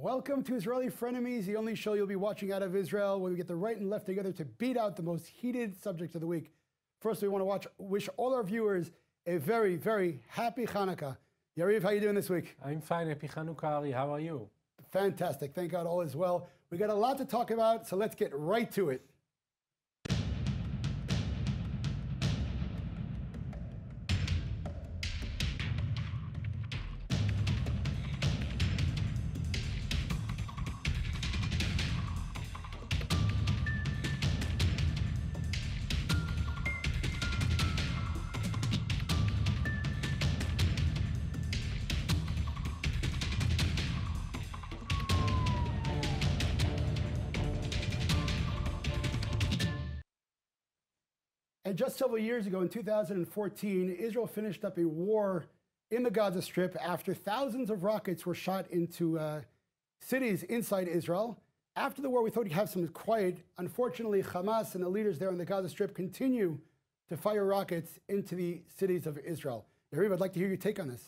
Welcome to Israeli Frenemies, the only show you'll be watching out of Israel where we get the right and left together to beat out the most heated subject of the week. First, we want to wish all our viewers a very, very happy Chanukah. Yariv, how are you doing this week? I'm fine. Happy Chanukah, Ari. How are you? Fantastic. Thank God all is well. We got a lot to talk about, so let's get right to it. And just several years ago, in 2014, Israel finished up a war in the Gaza Strip after thousands of rockets were shot into cities inside Israel. After the war, we thought we'd have some quiet. Unfortunately, Hamas and the leaders there in the Gaza Strip continue to fire rockets into the cities of Israel. Yariv, I'd like to hear your take on this.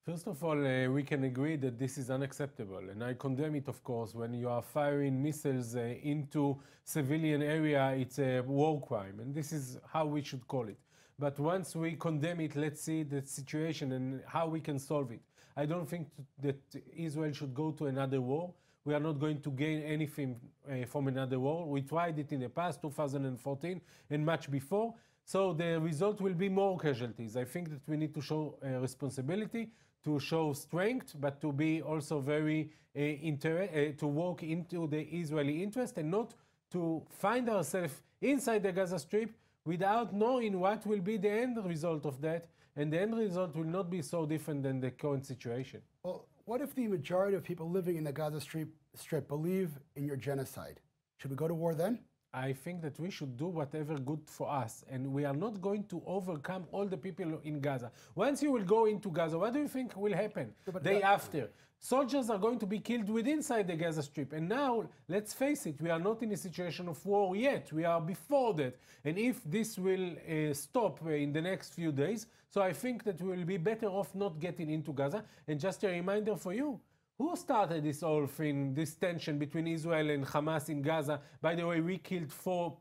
First of all, we can agree that this is unacceptable, and I condemn it, of course. When you are firing missiles into civilian area, it's a war crime, and this is how we should call it. But once we condemn it, let's see the situation and how we can solve it. I don't think that Israel should go to another war. We are not going to gain anything from another war. We tried it in the past, 2014, and much before. So the result will be more casualties. I think that we need to show responsibility, to show strength, but to be also very to walk into the Israeli interest and not to find ourselves inside the Gaza Strip without knowing what will be the end result of that. And the end result will not be so different than the current situation. Well, what if the majority of people living in the Gaza Strip believe in your genocide? Should we go to war then? I think that we should do whatever good for us, and we are not going to overcome all the people in Gaza. Once you will go into Gaza, what do you think will happen day after? Soldiers are going to be killed inside the Gaza Strip, and now, let's face it, we are not in a situation of war yet. We are before that, and if this will stop in the next few days, so I think that we will be better off not getting into Gaza. And just a reminder for you, who started this whole thing, this tension between Israel and Hamas in Gaza? By the way, we killed 4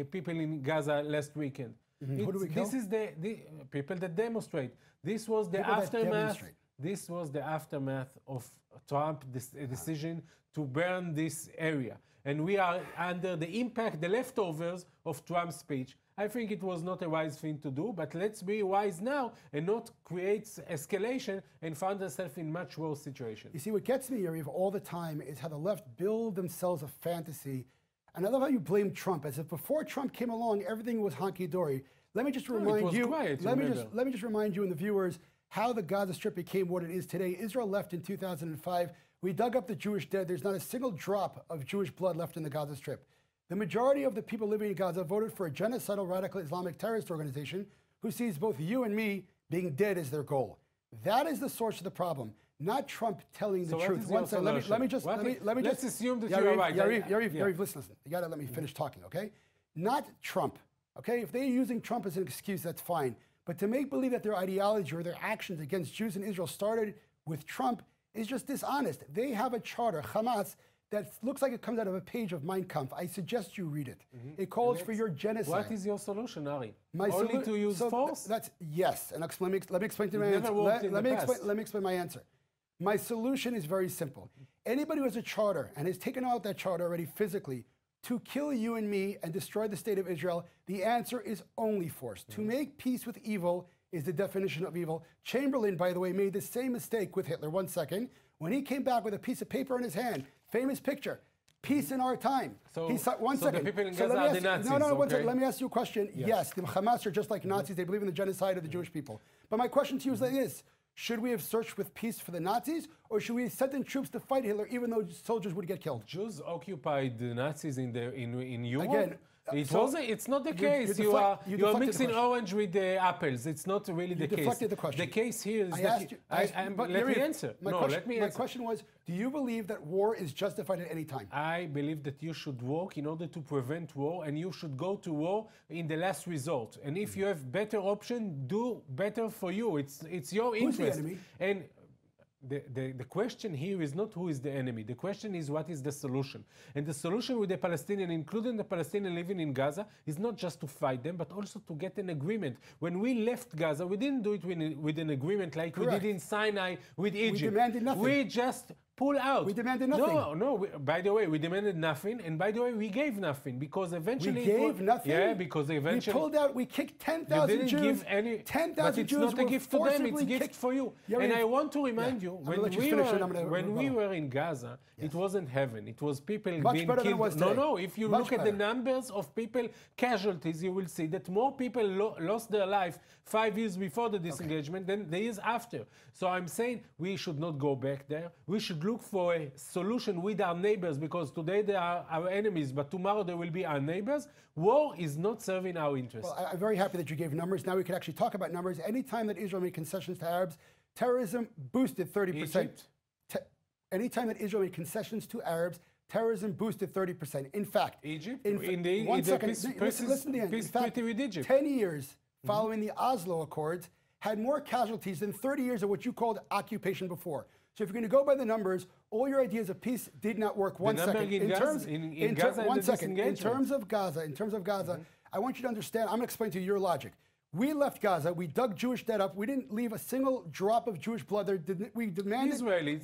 people in Gaza last weekend. Who do we kill? This is the people that demonstrate. This was the aftermath. This was the aftermath of Trump's decision to burn this area. And we are under the impact, the leftovers of Trump's speech. I think it was not a wise thing to do, but let's be wise now and not create escalation and find ourselves in much worse situation. You see, what gets me, Yariv, all the time is how the left build themselves a fantasy. And I love how you blame Trump, as if before Trump came along, everything was honky-dory. Let me just remind you, let me just remind you and the viewers how the Gaza Strip became what it is today. Israel left in 2005. We dug up the Jewish dead. There's not a single drop of Jewish blood left in the Gaza Strip. The majority of the people living in Gaza voted for a genocidal radical Islamic terrorist organization who sees both you and me being dead as their goal. That is the source of the problem, not Trump telling the truth. Let's assume that you're right. Yariv, listen. You got to let me finish talking, okay? Not Trump, okay? If they're using Trump as an excuse, that's fine. But to make believe that their ideology or their actions against Jews in Israel started with Trump is just dishonest. They have a charter, Hamas, that looks like it comes out of a page of Mein Kampf. I suggest you read it. It calls for your genocide. What is your solution, Ari? Only to use force? Yes. And let me explain to my answer. Let me explain my answer. My solution is very simple. Anybody who has a charter and has taken out that charter already physically to kill you and me and destroy the state of Israel, the answer is only force. To make peace with evil is the definition of evil. Chamberlain, by the way, made the same mistake with Hitler. One second. When he came back with a piece of paper in his hand, famous picture, peace in our time. One second. The people in Gaza are the Nazis, one second. Let me ask you a question. Yes, the Hamas are just like Nazis. They believe in the genocide of the Jewish people. But my question to you is like this. Should we have searched with peace for the Nazis, or should we have sent in troops to fight Hitler even though soldiers would get killed? Jews occupied the Nazis in Europe? Again, it's not the case. You are mixing orange with the apples. It's not really the case. You deflected the question. The case here is let me answer. My question was, do you believe that war is justified at any time? I believe that you should work in order to prevent war, and you should go to war in the last resort. And if you have better option, do better for you. It's your interest. Who's the enemy? And the question here is not who is the enemy. The question is what is the solution. And the solution with the Palestinian, including the Palestinian living in Gaza, is not just to fight them, but also to get an agreement. When we left Gaza, we didn't do it with an agreement like we did in Sinai with Egypt. We demanded nothing. We just pull out. We demanded nothing. No. By the way, we demanded nothing, and by the way, we gave nothing because eventually we gave nothing. Yeah, because eventually we pulled out. We kicked 10,000 Jews. You didn't give any. 10,000 Jews. But it's not a gift to them. It's a gift for you. And I want to remind you, when we were in Gaza, it wasn't heaven. It was people being killed. No. If you look at the numbers of people casualties, you will see that more people lost their life 5 years before the disengagement than the years after. So I'm saying we should not go back there. We should look for a solution with our neighbors, because today they are our enemies, but tomorrow they will be our neighbors. War is not serving our interests. Well, I'm very happy that you gave numbers. Now we can actually talk about numbers. Anytime that Israel made concessions to Arabs, terrorism boosted 30%. Anytime that Israel made concessions to Arabs, terrorism boosted 30%. In fact, Egypt? Listen to the end. In fact, with Egypt. 10 years following the Oslo Accords had more casualties than 30 years of what you called occupation before. So if you're going to go by the numbers, all your ideas of peace did not work. In terms of Gaza, I want you to understand, I'm going to explain to you your logic. We left Gaza. We dug Jewish dead up. We didn't leave a single drop of Jewish blood there. We demanded. Israelis.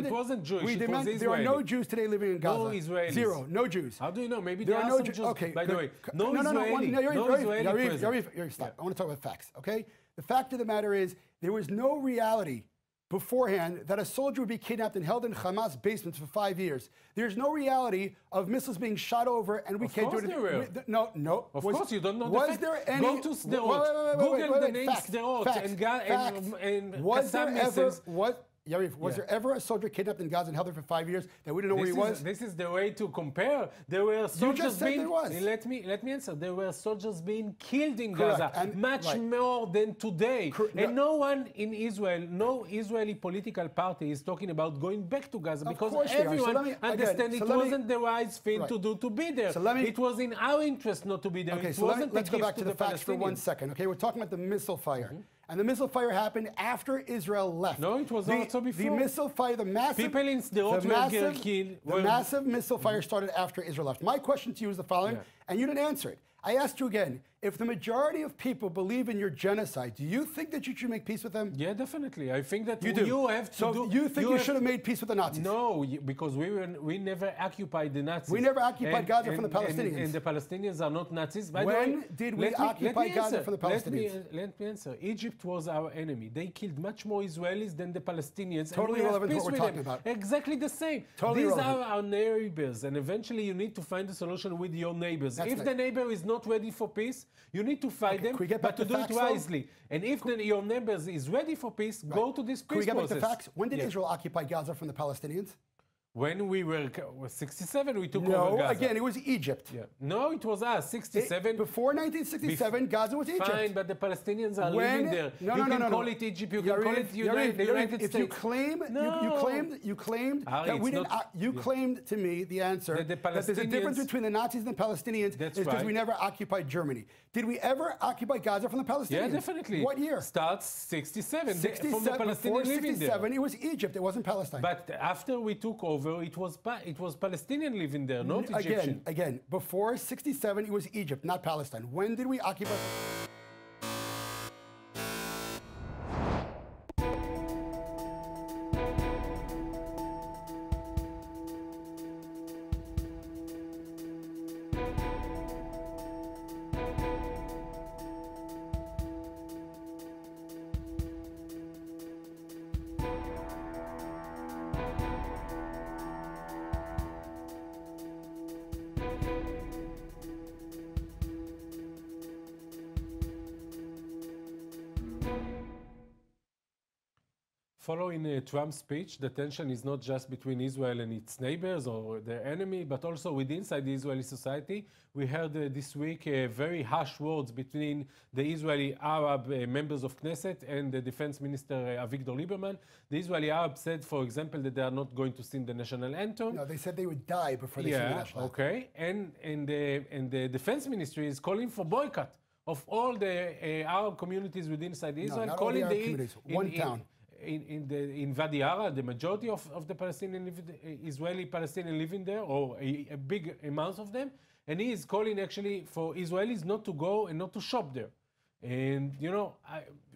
It wasn't Jewish. It was Israeli. There are no Jews today living in Gaza. No Israelis. Zero. No Jews. How do you know? Maybe there are no Jews. Okay. By the way, no Israeli. Stop. I want to talk about facts. Okay. The fact of the matter is, there was no reality beforehand that a soldier would be kidnapped and held in Hamas basements for 5 years. There's no reality of missiles being shot over and we can't do it. No. Of course, you don't know the fact. There any, Go to Sderot. Google the name Sderot and Qassam missiles. Was there ever a soldier kidnapped in Gaza and held there for 5 years that we didn't know where he was? This is the way to compare. There were soldiers you just said there was. Let me answer. There were soldiers being killed in Gaza, much more than today. And no one in Israel, no Israeli political party is talking about going back to Gaza, because everyone understands it wasn't the wise thing to do to be there. It was in our interest not to be there. Okay, so let's go back to the facts for 1 second. Okay, we're talking about the missile fire. And the missile fire happened after Israel left. No, it was also before. The missile fire, the massive missile fire started after Israel left. My question to you is the following, and you didn't answer it. I asked you again, if the majority of people believe in your genocide, do you think that you should make peace with them? Yeah, definitely. I think that you have to do... you think you should have made peace with the Nazis? No, because we never occupied the Nazis. We never occupied Gaza from the Palestinians. And the Palestinians are not Nazis. When did we occupy Gaza from the Palestinians? Let me answer. Egypt was our enemy. They killed much more Israelis than the Palestinians. Totally irrelevant to what we're talking about. Exactly the same. Totally These are our neighbors, and eventually you need to find a solution with your neighbors. If the neighbor is not ready for peace, you need to fight them, but to do it wisely. And if your neighbors is ready for peace, go to this peace process. Can we get back to the facts? When did Israel occupy Gaza from the Palestinians? When we were 67, we took over Gaza. No, again, it was Egypt. No, it was us, 67. Before 1967, Gaza was Egypt. Fine, but the Palestinians are living there. You can call it Egypt, you can call it the United States. If you claim, you claimed that we didn't, you claimed to me the answer that there's a difference between the Nazis and the Palestinians is because we never occupied Germany. Did we ever occupy Gaza from the Palestinians? Yeah, definitely. What year? Starts 67. From the Palestinians living there. It was Egypt, it wasn't Palestine. But after we took over, it was Palestinian living there, not Egyptian. Again, before 67, it was Egypt, not Palestine. When did we occupy? Following Trump's speech, the tension is not just between Israel and its neighbors or their enemy, but also within the Israeli society. We heard this week very harsh words between the Israeli Arab members of Knesset and the Defense Minister Avigdor Lieberman. The Israeli Arabs said, for example, that they are not going to sing the national anthem. No, they said they would die before they sing the national anthem. Okay, and the Defense Ministry is calling for boycott of all the Arab communities within Israel. No, not all the Arab communities. One town. in Wadi Ara, the majority of the Israeli Palestinians living there, or a big amount of them, and he is calling actually for Israelis not to go and not to shop there. And you know,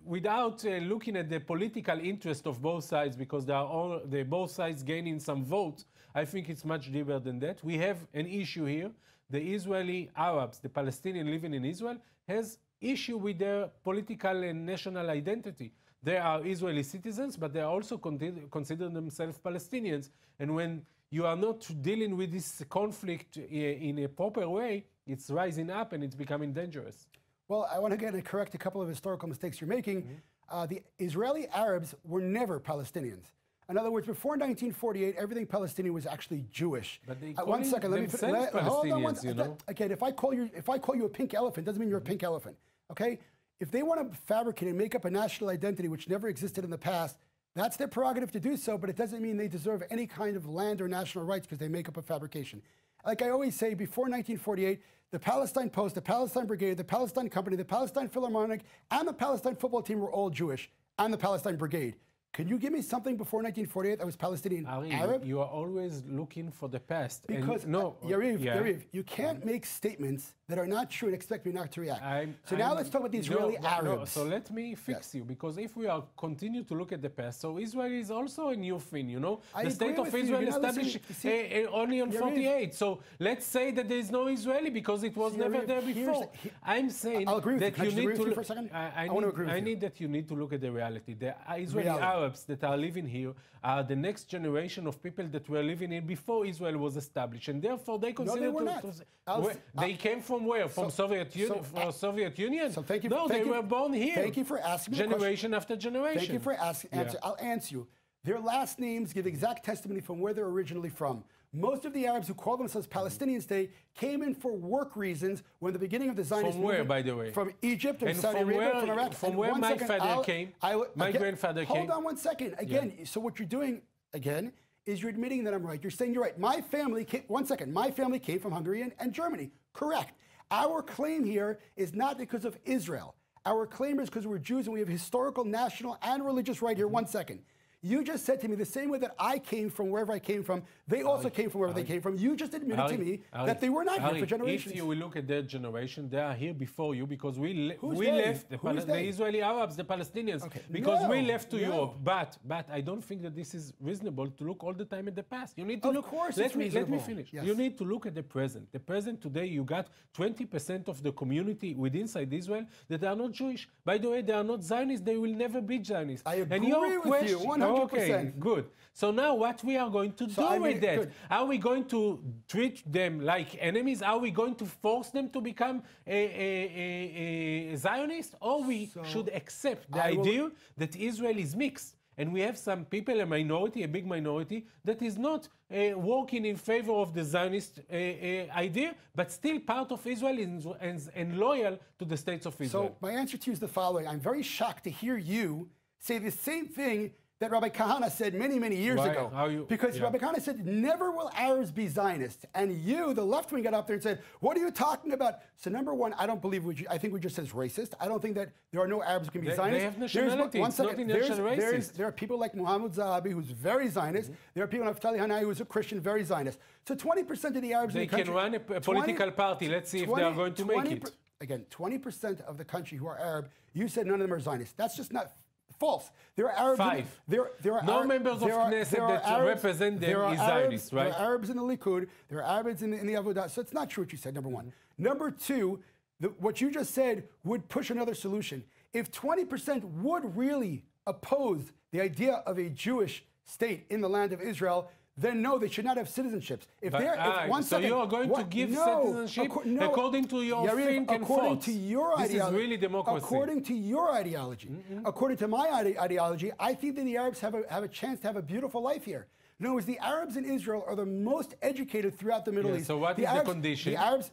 without looking at the political interest of both sides, because they're both sides gaining some votes, I think it's much deeper than that. We have an issue here. The Israeli Arabs, the Palestinians living in Israel, has issue with their political and national identity. They are Israeli citizens, but they also consider themselves Palestinians. And when you are not dealing with this conflict in a proper way, it's rising up and it's becoming dangerous. Well, I want to correct a couple of historical mistakes you're making. The Israeli Arabs were never Palestinians. In other words, before 1948, everything Palestinian was actually Jewish. But they one second, let me hold on one second. You know? Again, if I call you a pink elephant, doesn't mean you're a pink elephant. Okay? If they want to fabricate and make up a national identity which never existed in the past, that's their prerogative to do so, but it doesn't mean they deserve any kind of land or national rights because they make up a fabrication. Like I always say, before 1948, the Palestine Post, the Palestine Brigade, the Palestine Company, the Palestine Philharmonic, and the Palestine football team were all Jewish, and the Palestine Brigade. Can you give me something before 1948 that was Palestinian Arab? You are always looking for the past. Because, Yariv, you can't make statements that are not true and expect me not to react. Now let's talk about the Israeli Arabs. So let me fix you, because if we are continue to look at the past, so Israel is also a new thing, you know? The state of Israel established only on 48. So let's say that there is no Israeli because it was never there before. I'm saying that you need to look. I need that you need to look at the reality. The Israeli Arabs that are living here are the next generation of people that were living here before Israel was established, and therefore they consider they came from where? From Soviet Union? So thank you. They were born here. Thank you for asking me generation after generation. Thank you for asking. I'll answer you. Their last names give exact testimony from where they're originally from. Most of the Arabs who call themselves Palestinians today came in for work reasons when the beginning of the Zionist movement. From where, by the way? From Egypt and Saudi Arabia, from Iraq. From where my father came. My grandfather came. Hold on one second. Again, so what you're doing, again, is you're admitting that I'm right. You're saying you're right. My family came, one second, my family came from Hungary and Germany. Correct. Our claim here is not because of Israel. Our claim is because we're Jews and we have historical, national, and religious right here. One second. You just said to me the same way that I came from wherever I came from, they also came from wherever they came from. You just admitted to me that they were not here for generations. If you will look at their generation, they are here before you because we left the Israeli Arabs, the Palestinians, because we left to Europe. But I don't think that this is reasonable to look all the time at the past. You need to look. Of course, let me finish. Yes. You need to look at the present. The present today, you got 20% of the community within inside Israel that are not Jewish. By the way, they are not Zionists. They will never be Zionists. I agree with you. 100%. Okay, good. So now what we are going to do with that? Good. Are we going to treat them like enemies? Are we going to force them to become a Zionist? Or we should accept the idea that Israel is mixed? And we have some people, a minority, a big minority, that is not working in favor of the Zionist idea, but still part of Israel and loyal to the states of Israel. So my answer to you is the following. I'm very shocked to hear you say the same thing that Rabbi Kahana said many, many years ago. Because Rabbi Kahana said, never will Arabs be Zionists. And you, the left wing, got up there and said, what are you talking about? So number one, I don't believe I think we just said it's racist. I don't think that there are no Arabs who can be Zionists. They have nationality. One second. There are people like Muhammad Zahabi, who's very Zionist. There are people like Naftali Hanai, who's a Christian, very Zionist. So 20% of the Arabs in the country... They can run a political party. Let's see if they are going to make it. Again, 20% of the country who are Arab, you said none of them are Zionists. That's just not... false. There are Arabs. 5. There are no members of Knesset that represent them is Zionists, right? There are Arabs in the Likud. There are Arabs in the Avodah. So it's not true what you said, number one. Number two, what you just said would push another solution. If 20% would really oppose the idea of a Jewish state in the land of Israel, then no, they should not have citizenships. So you are going to give citizenship according to your think and according to your ideology. This is really democracy. According to your ideology. According to my ideology, I think that the Arabs have a chance to have a beautiful life here. In other words, the Arabs in Israel are the most educated throughout the Middle East. So what is the condition? The Arabs,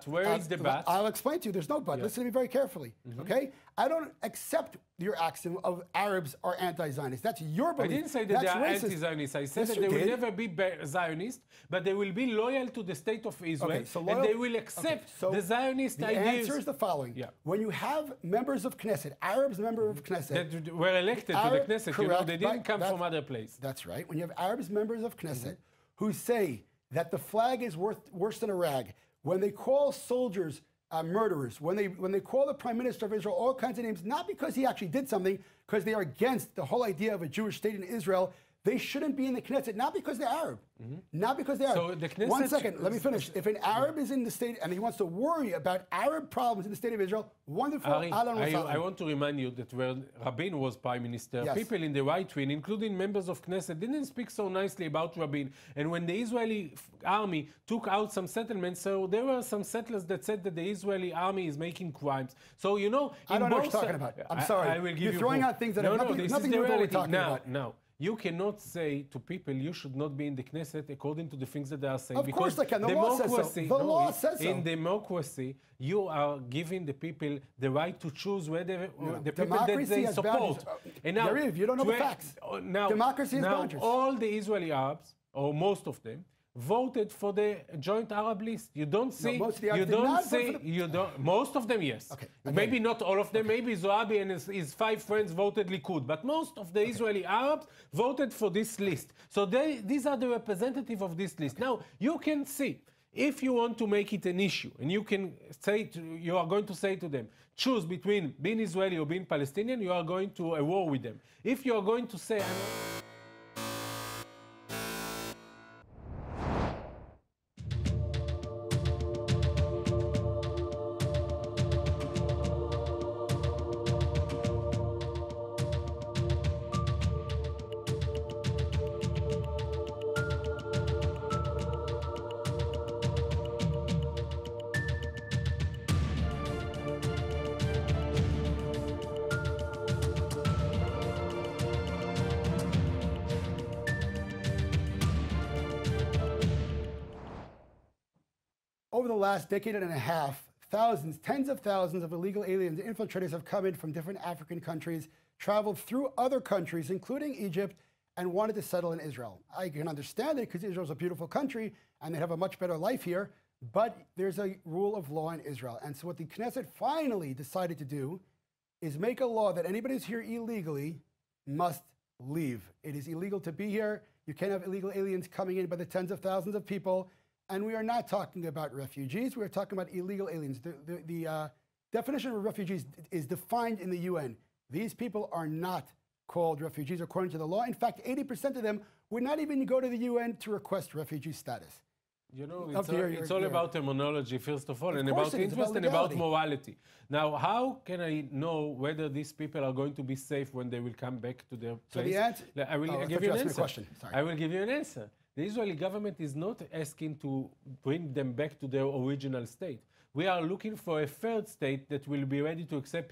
Where is the but? I'll explain to you. There's no but. Listen to me very carefully, okay? I don't accept your axiom of Arabs are anti-Zionist. That's your belief. I didn't say that they are anti-Zionist. I said that they will never be Zionist, but they will be loyal to the state of Israel, and they will accept the Zionist ideas. The answer is the following. When you have members of Knesset, Arabs members of Knesset, that were elected to the Knesset, correct, they didn't come from other place. That's right. When you have Arabs members of Knesset who say that the flag is worse than a rag, when they call soldiers murderers, when they call the Prime Minister of Israel all kinds of names, not because he actually did something, because they are against the whole idea of a Jewish state in Israel, they shouldn't be in the Knesset, not because they're Arab. Not because they're Arab. So the Knesset, 1 second, let me finish. If an Arab is in the state and he wants to worry about Arab problems in the state of Israel, wonderful. I want to remind you that when Rabin was prime minister, people in the right wing, including members of Knesset, didn't speak so nicely about Rabin. And when the Israeli army took out some settlements, so there were some settlers that said that the Israeli army is making crimes. So, you know, I don't know what you're talking about. I'm sorry. I will give you're throwing out things that have nothing to do with what we're talking about. Now, you cannot say to people you should not be in the Knesset according to the things that they are saying. Of course they can. The law says so. The law says so. In democracy, you are giving the people the right to choose whether the people that they support. And now, Yariv, you don't know the facts. Democracy has boundaries. All the Israeli Arabs, or most of them, voted for the joint Arab list. You don't see. Most of them, yes. Okay. Maybe not all of them. Maybe Zoabi and his 5 friends voted Likud, but most of the Israeli Arabs voted for this list. So these are the representative of this list. Now you can see. If you want to make it an issue, and you can say you are going to say to them, choose between being Israeli or being Palestinian, you are going to a war with them. If you are going to say, over the last decade and a half, thousands, tens of thousands of illegal aliens and infiltrators have come in from different African countries, traveled through other countries, including Egypt, and wanted to settle in Israel. I can understand it because Israel is a beautiful country and they have a much better life here, but there's a rule of law in Israel. And so what the Knesset finally decided to do is make a law that anybody who's here illegally must leave. It is illegal to be here. You can't have illegal aliens coming in by the tens of thousands of people. And we are not talking about refugees. We're talking about illegal aliens. The definition of refugees is defined in the UN. These people are not called refugees according to the law. In fact, 80% of them would not even go to the UN to request refugee status. You know, it's all about terminology, first of all, and about interest and about morality. Now, how can I know whether these people are going to be safe when they will come back to their place? So the answer, I will give you an answer. I will give you an answer. The Israeli government is not asking to bring them back to their original state. We are looking for a third state that will be ready to accept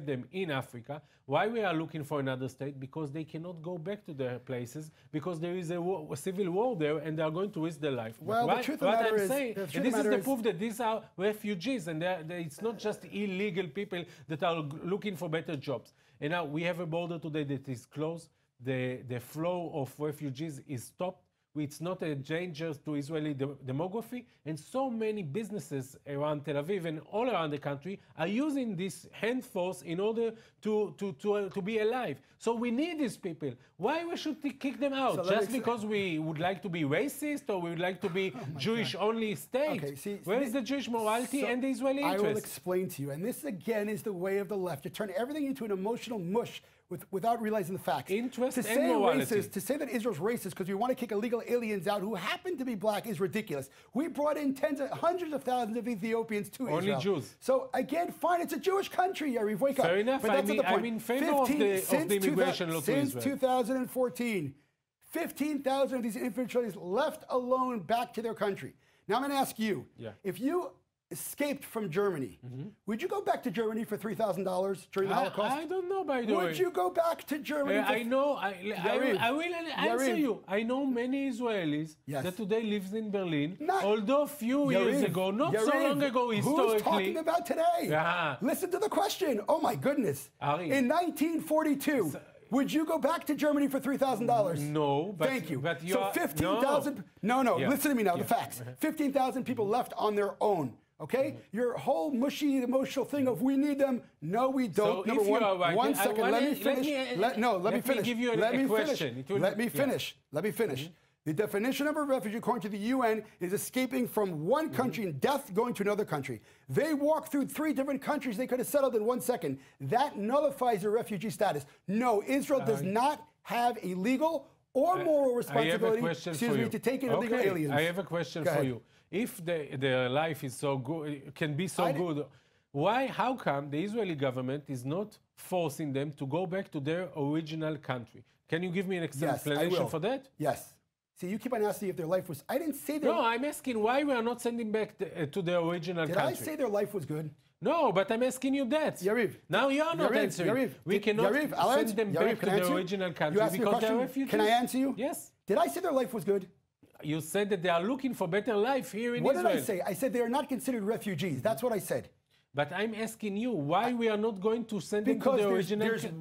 them in Africa. Why we are looking for another state? Because they cannot go back to their places because there is a civil war there and they are going to risk their life. Well, the truth of the matter is, this is the proof that these are refugees and it's not just illegal people that are looking for better jobs. And now we have a border today that is closed. The flow of refugees is stopped. It's not a danger to Israeli demography. And so many businesses around Tel Aviv and all around the country are using this hand force in order to be alive. So we need these people. Why we should kick them out? So just because we would like to be racist or we would like to be Jewish-only state? Okay, where is the Jewish morality and the Israeli interest? I will explain to you. And this, again, is the way of the left. You turn everything into an emotional mush without realizing the facts. Interest and morality. To say that Israel's racist because we want to kick illegal aliens out who happen to be black is ridiculous. We brought in hundreds of thousands of Ethiopians to Israel. Only Jews. So again, fine, it's a Jewish country, Yariv. Wake up. Fair enough. But that's not the point. I'm in favor of the immigration law to Israel. Since 2014, 15,000 of these infiltrators left alone back to their country. Now I'm going to ask you, if you escaped from Germany, would you go back to Germany for $3,000 during the Holocaust? I don't know, by the way. Would you go back to Germany? I know. I will answer you. I know many Israelis that today lives in Berlin, although a few years ago, not so long ago historically. Who's talking about today? Listen to the question. Oh my goodness. In 1942. Would you go back to Germany for $3,000? No, but thank you. But so 15,000. No. Listen to me now. The facts. 15,000 people left on their own. Okay, your whole mushy emotional thing of we need them. No, we don't. So Number one. Right, one second. Let me finish. Let me finish. Let me finish. The definition of a refugee, according to the UN, is escaping from one country in death, going to another country. They walk through 3 different countries they could have settled in 1 second. That nullifies their refugee status. No, Israel does not have a legal or moral responsibility to take in illegal aliens. I have a question for you. If their life is so good, can be so good, how come the Israeli government is not forcing them to go back to their original country? Can you give me an explanation for that? Yes. See, you keep on asking if their life was... I didn't say their... No, I'm asking why we are not sending back to the original country. Did I say their life was good? No, but I'm asking you that. Yariv. Now you are not answering. We cannot send them back to the original country because they are refugees. Can I answer you? Yes. Did I say their life was good? You said that they are looking for better life here in Israel. What did I say? I said they are not considered refugees. That's what I said. But I'm asking you why we are not going to send them to the original state.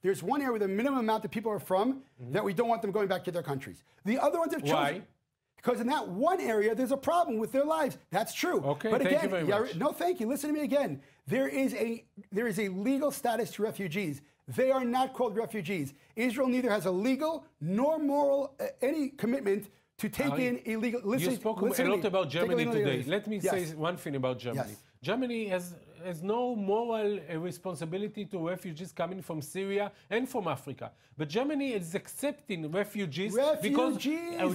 There's one area where the minimum amount of people are from that we don't want them going back to their countries. The other ones have chosen. Why? Because in that one area, there's a problem with their lives. That's true. Okay, but again, thank you very much. No, thank you. Listen to me again. There is a legal status to refugees. They are not called refugees. Israel neither has a legal nor moral any commitment to take in illegal. You spoke a lot about Germany today. Let me say one thing about Germany. Yes. Germany has no moral responsibility to refugees coming from Syria and from Africa. But Germany is accepting refugees because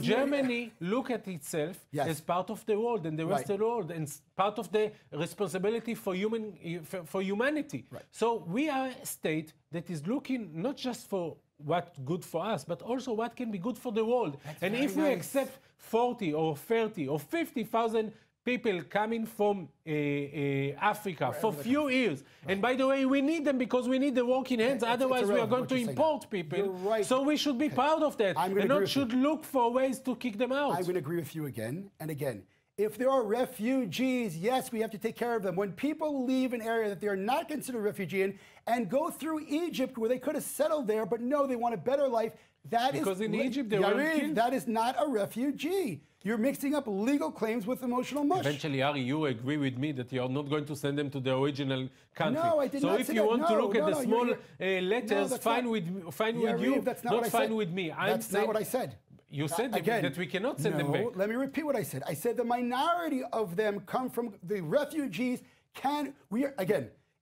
Germany look at itself as part of the world and the rest of the world and part of the responsibility for humanity. Right. So we are a state that is looking not just for what's good for us, but also what can be good for the world. And if we accept 40 or 30 or 50,000 people coming from Africa for a few years. Right. And by the way, we need them because we need the working hands. Otherwise, we are going to import people. Right. So we should be proud of that and not should look for ways to kick them out. I'm going to agree with you again and again. If there are refugees, yes, we have to take care of them. When people leave an area that they are not considered refugee in and go through Egypt where they could have settled there, but no, they want a better life, because in Egypt they were killed. That is not a refugee. You're mixing up legal claims with emotional mush. Eventually, Ari, you agree with me that you're not going to send them to the original country. No, I did not say that. So if you want to look at the small letters, fine with you, not fine with me. That's not what I said. You said that we cannot send them back. Let me repeat what I said. I said the minority of them come from the refugees.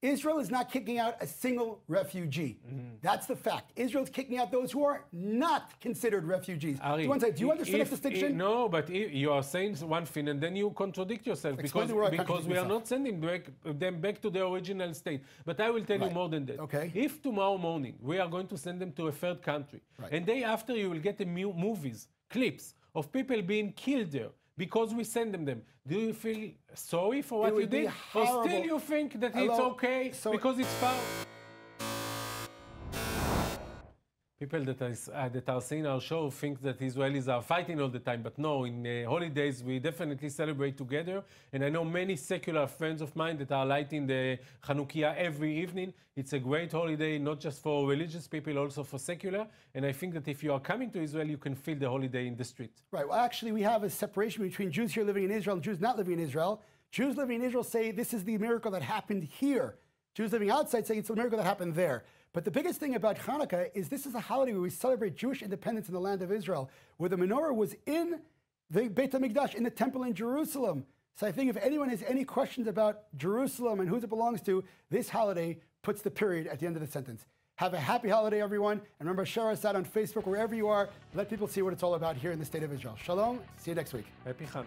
Israel is not kicking out a single refugee. That's the fact. Israel is kicking out those who are not considered refugees. Ari, do you understand the distinction? No, but you are saying one thing and then you contradict yourself because we are not sending them back to the original state. But I will tell you more than that. Okay. If tomorrow morning we are going to send them to a third country, and day after you will get the movies, clips of people being killed there, because we send them. Do you feel sorry for what you did? Or still you think that it's okay because it's part? People that are seeing our show think that Israelis are fighting all the time, but no, in holidays we definitely celebrate together. And I know many secular friends of mine that are lighting the Chanukah every evening. It's a great holiday, not just for religious people, also for secular. And I think that if you are coming to Israel, you can feel the holiday in the street. Right. Well, actually, we have a separation between Jews here living in Israel and Jews not living in Israel. Jews living in Israel say this is the miracle that happened here. Jews living outside say it's a miracle that happened there. But the biggest thing about Chanukah is this is a holiday where we celebrate Jewish independence in the land of Israel, where the menorah was in the Beit HaMikdash, in the temple in Jerusalem. So I think if anyone has any questions about Jerusalem and who it belongs to, this holiday puts the period at the end of the sentence. Have a happy holiday, everyone. And remember, share us out on Facebook, wherever you are. Let people see what it's all about here in the state of Israel. Shalom. See you next week. Happy Chanukah.